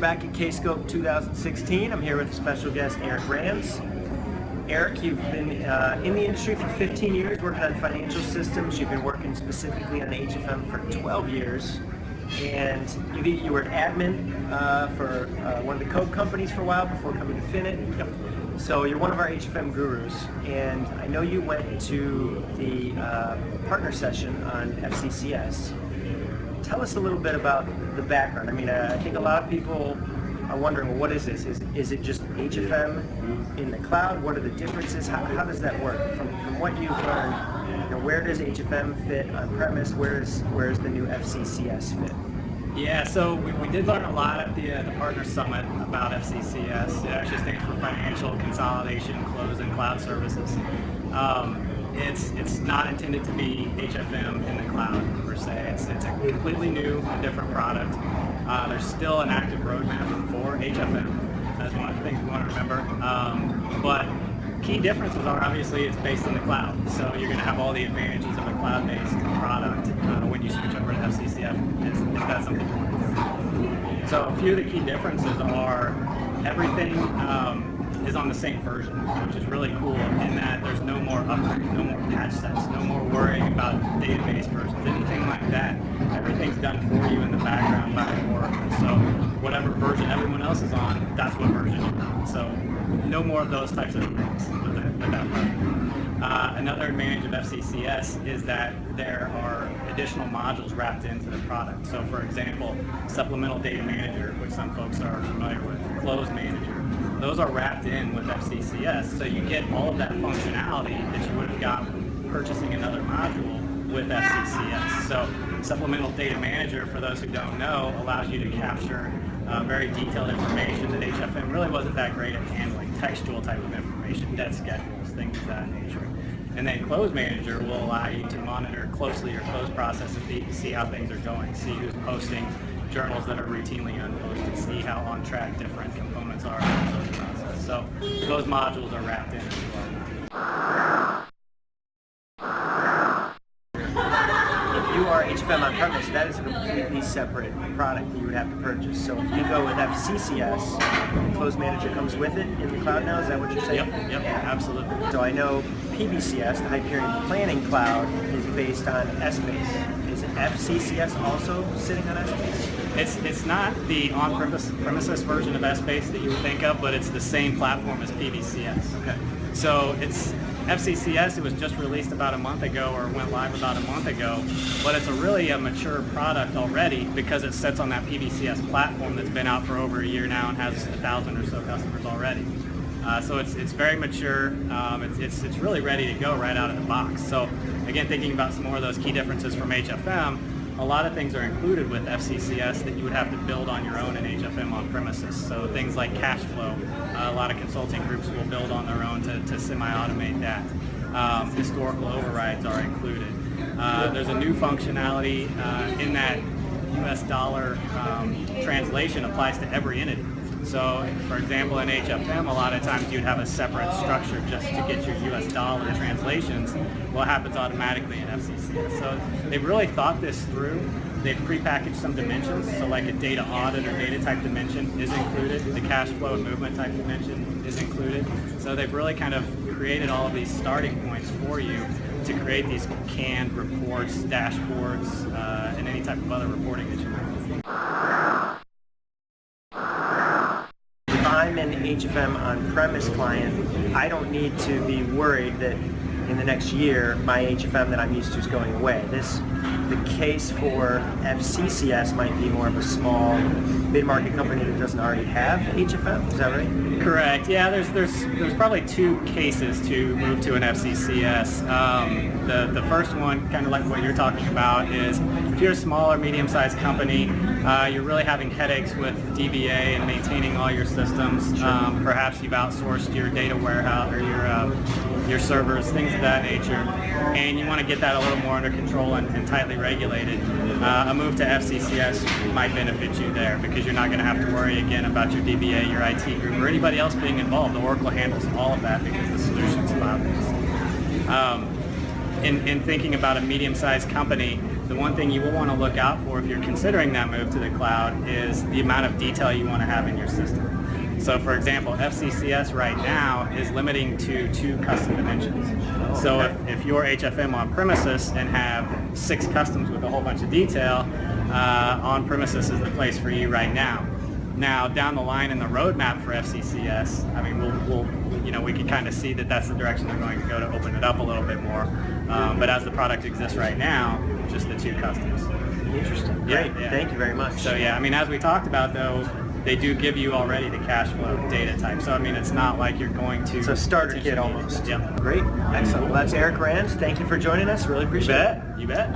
back at K-Scope 2016. I'm here with special guest Erich Ranz. Erich, you've been in the industry for 15 years, working on financial systems. You've been working specifically on HFM for 12 years. And you were admin for one of the code companies for a while before coming to Finit. Yep. So you're one of our HFM gurus. And I know you went to the partner session on FCCS. Tell us a little bit about the background. I mean, I think a lot of people are wondering, well, what is this? Is it just HFM in the cloud? What are the differences? How does that work? From what you've learned, where does HFM fit on premise? Where's the new FCCS fit? Yeah, so we did learn a lot at the Partner Summit about FCCS. It actually stands for Financial Consolidation, Close, and Cloud Services. It's not intended to be HFM in the cloud per se. It's a completely new and different product. There's still an active roadmap for HFM. That's one of the things we want to remember. But key differences are obviously it's based in the cloud. So you're going to have all the advantages of a cloud-based product when you switch over to FCCS, if that's something you want to do. So a few of the key differences are everything is on the same version, which is really cool in that there's no more upgrades, no more patch sets, no more worrying about database versions, anything like that. Everything's done for you in the background by Oracle. So whatever version everyone else is on, that's what version you're on. So no more of those types of things with that product. Another advantage of FCCS is that there are additional modules wrapped into the product. So for example, Supplemental Data Manager, which some folks are familiar with, Close Manager, those are wrapped in with FCCS, so you get all of that functionality that you would have gotten purchasing another module with FCCS. So Supplemental Data Manager, for those who don't know, allows you to capture very detailed information that HFM really wasn't that great at handling, textual type of information, debt schedules, things of that nature. And then Close Manager will allow you to monitor closely your close process and see how things are going, see who's posting journals that are routinely unposted, see how on track different components are in the close process. So those modules are wrapped in as well. If you are HFM on premise, that is a completely separate product that you would have to purchase. So if you go with FCCS, the Close Manager comes with it in the cloud now, is that what you're saying? Yep, absolutely. So I know PBCS, the Hyperion Planning Cloud, is based on Essbase. Is FCCS also sitting on Essbase? It's not the on-premises version of Essbase that you would think of, but it's the same platform as PBCS. Okay. So it's FCCS, it was just released about a month ago, or went live about a month ago, but it's a mature product already because it sits on that PBCS platform that's been out for over a year now and has 1,000 or so customers already. So it's very mature. It's really ready to go right out of the box. So again, thinking about some more of those key differences from HFM, a lot of things are included with FCCS that you would have to build on your own in HFM on premises. So things like cash flow, a lot of consulting groups will build on their own to semi-automate that. Historical overrides are included. There's a new functionality in that US dollar translation applies to every entity. So, for example, in HFM, a lot of times you'd have a separate structure just to get your US dollar translations. Well, it happens automatically in FCCS. So they've really thought this through. They've prepackaged some dimensions, so like a data audit or data type dimension is included. The cash flow and movement type dimension is included. So they've really kind of created all of these starting points for you to create these canned reports, dashboards, and any type of other reporting that you want. I'm an HFM on-premise client, I don't need to be worried that in the next year my HFM that I'm used to is going away. The case for FCCS might be more of a small mid-market company that doesn't already have HFM, is that right? Correct, yeah, there's probably two cases to move to an FCCS. The first one, kind of like what you're talking about, is if you're a small or medium-sized company, you're really having headaches with DBA and maintaining all your systems. Perhaps you've outsourced your data warehouse or your servers, things of that nature, and you want to get that a little more under control and tightly regulated. A move to FCCS might benefit you there because you're not going to have to worry again about your DBA, your IT group, or anybody else being involved. Oracle handles all of that because the solution's cloud-based. in thinking about a medium-sized company, the one thing you will want to look out for if you're considering that move to the cloud is the amount of detail you want to have in your system. So for example, FCCS right now is limiting to 2 custom dimensions. So if you're HFM on premises and have 6 customs with a whole bunch of detail, on premises is the place for you right now. Now down the line in the roadmap for FCCS, I mean, we can kind of see that that's the direction they're going to go to open it up a little bit more. But as the product exists right now, just the 2 customs. Interesting. Great. Yeah. Thank you very much. So yeah, I mean, as we talked about though, they do give you already the cash flow data type. So I mean, it's not like you're going to... It's a starter kit almost. Yeah. Great. Excellent. Well, that's Erich Ranz. Thank you for joining us. Really appreciate it. You bet.